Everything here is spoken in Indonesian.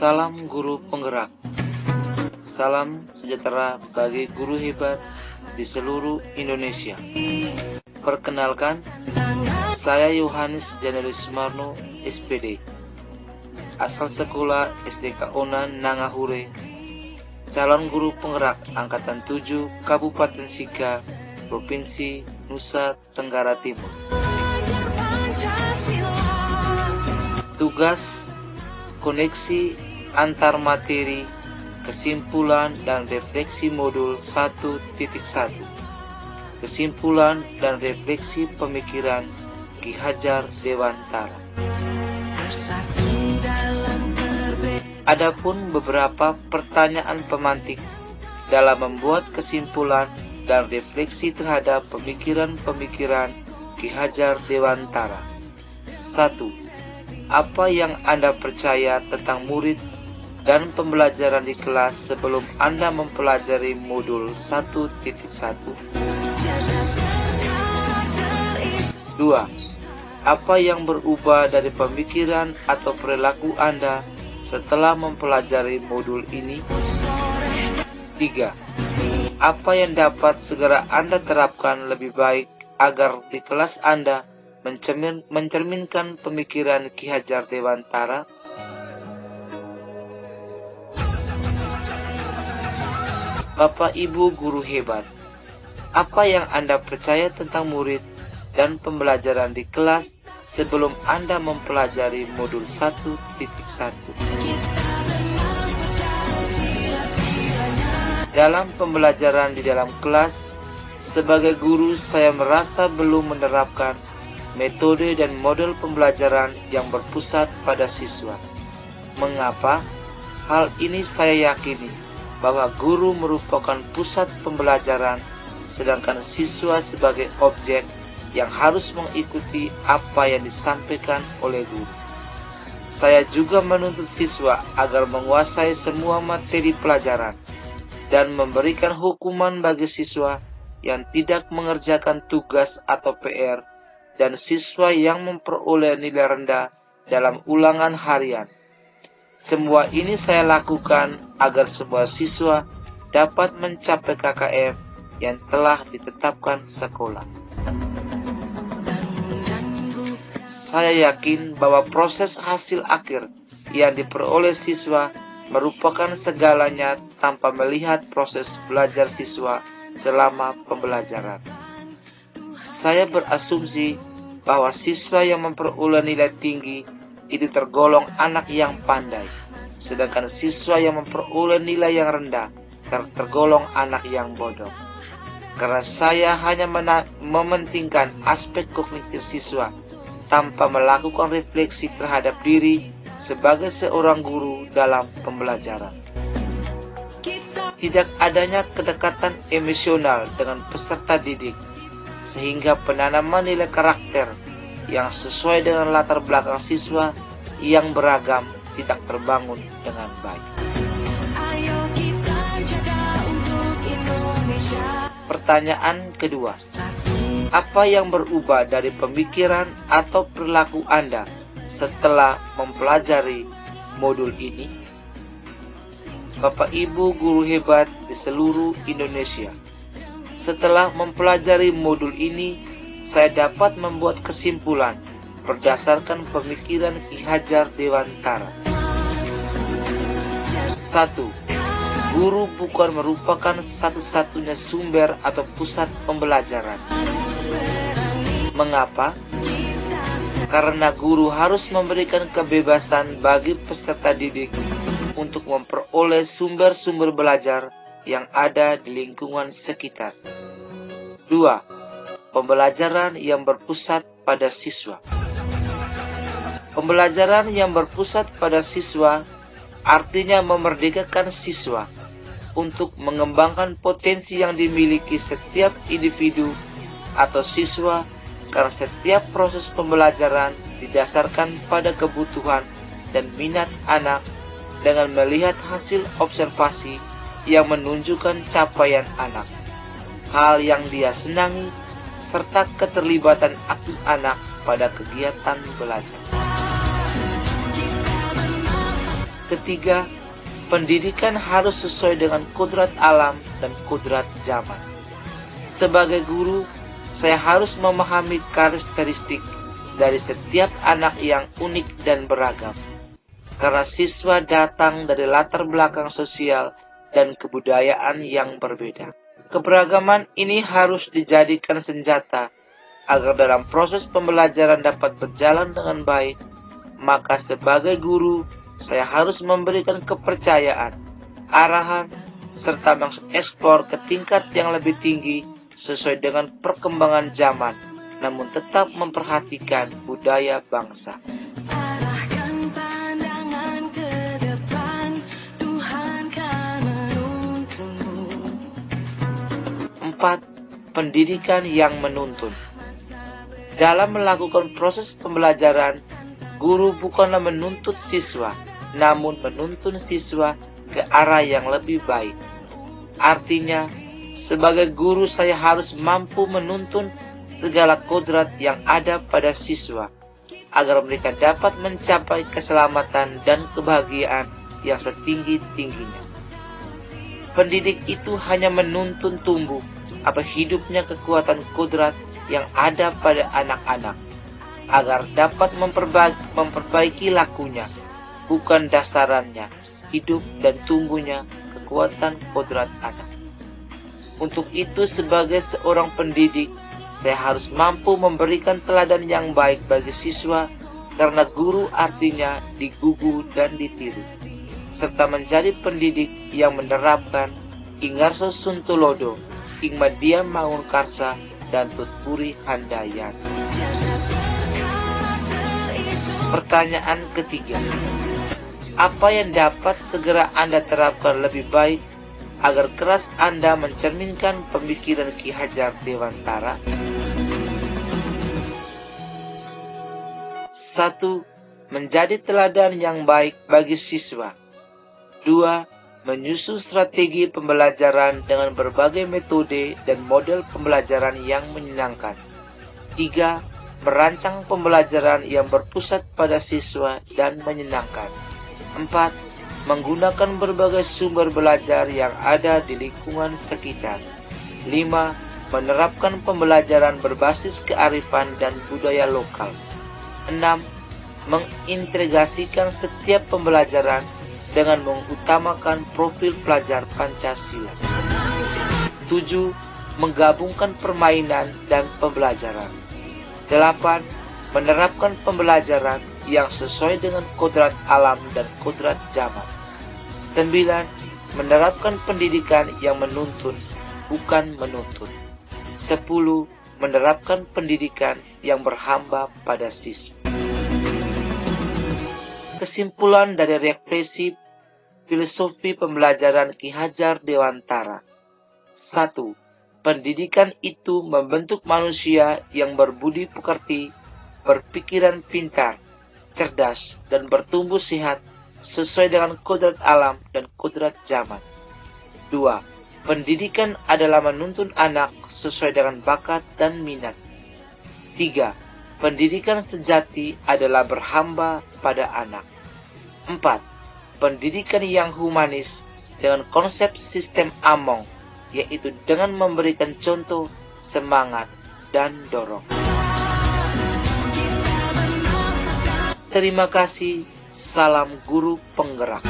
Salam guru penggerak. Salam sejahtera bagi guru hebat di seluruh Indonesia. Perkenalkan, saya Yohanes Januari Sumarno, SPD. Asal sekolah SDK Onan Nangahure, calon guru penggerak Angkatan 7 Kabupaten Sika, Provinsi Nusa Tenggara Timur. Tugas koneksi antar materi, kesimpulan dan refleksi modul 1.1. Kesimpulan dan refleksi pemikiran Ki Hajar Dewantara. Adapun beberapa pertanyaan pemantik dalam membuat kesimpulan dan refleksi terhadap pemikiran-pemikiran Ki Hajar Dewantara. 1. Apa yang Anda percaya tentang murid dan pembelajaran di kelas sebelum Anda mempelajari modul 1.1? 2. Apa yang berubah dari pemikiran atau perilaku Anda setelah mempelajari modul ini? 3. Apa yang dapat segera Anda terapkan lebih baik agar di kelas Anda mencerminkan pemikiran Ki Hajar Dewantara? Bapak Ibu guru hebat, apa yang Anda percaya tentang murid dan pembelajaran di kelas sebelum Anda mempelajari modul 1.1? Dalam pembelajaran di dalam kelas, sebagai guru saya merasa belum menerapkan metode dan model pembelajaran yang berpusat pada siswa. Mengapa? Hal ini saya yakini bahwa guru merupakan pusat pembelajaran, sedangkan siswa sebagai objek yang harus mengikuti apa yang disampaikan oleh guru. Saya juga menuntut siswa agar menguasai semua materi pelajaran dan memberikan hukuman bagi siswa yang tidak mengerjakan tugas atau PR dan siswa yang memperoleh nilai rendah dalam ulangan harian. Semua ini saya lakukan agar semua siswa dapat mencapai KKM yang telah ditetapkan sekolah. Saya yakin bahwa proses hasil akhir yang diperoleh siswa merupakan segalanya tanpa melihat proses belajar siswa selama pembelajaran. Saya berasumsi bahwa siswa yang memperoleh nilai tinggi itu tergolong anak yang pandai, sedangkan siswa yang memperoleh nilai yang rendah tergolong anak yang bodoh. Karena saya hanya mementingkan aspek kognitif siswa tanpa melakukan refleksi terhadap diri sebagai seorang guru dalam pembelajaran. Tidak adanya kedekatan emosional dengan peserta didik, sehingga penanaman nilai karakter yang sesuai dengan latar belakang siswa yang beragam tidak terbangun dengan baik. Pertanyaan kedua, apa yang berubah dari pemikiran atau perilaku Anda setelah mempelajari modul ini? Bapak Ibu guru hebat di seluruh Indonesia, setelah mempelajari modul ini, saya dapat membuat kesimpulan berdasarkan pemikiran Ki Hajar Dewantara. 1. Guru bukan merupakan satu-satunya sumber atau pusat pembelajaran. Mengapa? Karena guru harus memberikan kebebasan bagi peserta didik untuk memperoleh sumber-sumber belajar yang ada di lingkungan sekitar. 2. Pembelajaran yang berpusat pada siswa. Pembelajaran yang berpusat pada siswa artinya memerdekakan siswa untuk mengembangkan potensi yang dimiliki setiap individu atau siswa, karena setiap proses pembelajaran didasarkan pada kebutuhan dan minat anak dengan melihat hasil observasi yang menunjukkan capaian anak, hal yang dia senangi, serta keterlibatan aktif anak pada kegiatan belajar. Ketiga, pendidikan harus sesuai dengan kodrat alam dan kodrat zaman. Sebagai guru, saya harus memahami karakteristik dari setiap anak yang unik dan beragam. Karena siswa datang dari latar belakang sosial dan kebudayaan yang berbeda. Keberagaman ini harus dijadikan senjata agar dalam proses pembelajaran dapat berjalan dengan baik. Maka sebagai guru, saya harus memberikan kepercayaan, arahan, serta mengeksplor ke tingkat yang lebih tinggi sesuai dengan perkembangan zaman, namun tetap memperhatikan budaya bangsa. Arahkan pandangan ke depan, Tuhan kan menuntunmu. 4. Pendidikan yang menuntun. Dalam melakukan proses pembelajaran, guru bukanlah menuntut siswa, namun menuntun siswa ke arah yang lebih baik. Artinya, sebagai guru saya harus mampu menuntun segala kodrat yang ada pada siswa, agar mereka dapat mencapai keselamatan dan kebahagiaan yang setinggi-tingginya. Pendidik itu hanya menuntun tumbuh atau hidupnya kekuatan kodrat yang ada pada anak-anak, agar dapat memperbaiki lakunya, bukan dasarannya, hidup dan tumbuhnya kekuatan kodrat anak. Untuk itu, sebagai seorang pendidik, saya harus mampu memberikan teladan yang baik bagi siswa, karena guru artinya digugu dan ditiru, serta menjadi pendidik yang menerapkan Ingarso Suntulodo, Hikmadia Mangunkarsa, dan Tutpuri Handayani. Pertanyaan ketiga, apa yang dapat segera Anda terapkan lebih baik agar keras Anda mencerminkan pemikiran Ki Hajar Dewantara? 1. Menjadi teladan yang baik bagi siswa. 2. Menyusun strategi pembelajaran dengan berbagai metode dan model pembelajaran yang menyenangkan. 3. Merancang pembelajaran yang berpusat pada siswa dan menyenangkan. 4. Menggunakan berbagai sumber belajar yang ada di lingkungan sekitar. 5. Menerapkan pembelajaran berbasis kearifan dan budaya lokal. 6. Mengintegrasikan setiap pembelajaran dengan mengutamakan profil pelajar Pancasila. 7. Menggabungkan permainan dan pembelajaran. 8. Menerapkan pembelajaran yang sesuai dengan kodrat alam dan kodrat zaman. 9. Menerapkan pendidikan yang menuntun, bukan menuntut. 10. Menerapkan pendidikan yang berhamba pada siswa. Kesimpulan dari refleksi filosofi pembelajaran Ki Hajar Dewantara. 1. Pendidikan itu membentuk manusia yang berbudi pekerti, berpikiran pintar, cerdas, dan bertumbuh sehat sesuai dengan kodrat alam dan kodrat zaman. 2. Pendidikan adalah menuntun anak sesuai dengan bakat dan minat. 3. Pendidikan sejati adalah berhamba pada anak. 4. Pendidikan yang humanis dengan konsep sistem Among, yaitu dengan memberikan contoh, semangat, dan dorong. Terima kasih. Salam guru penggerak.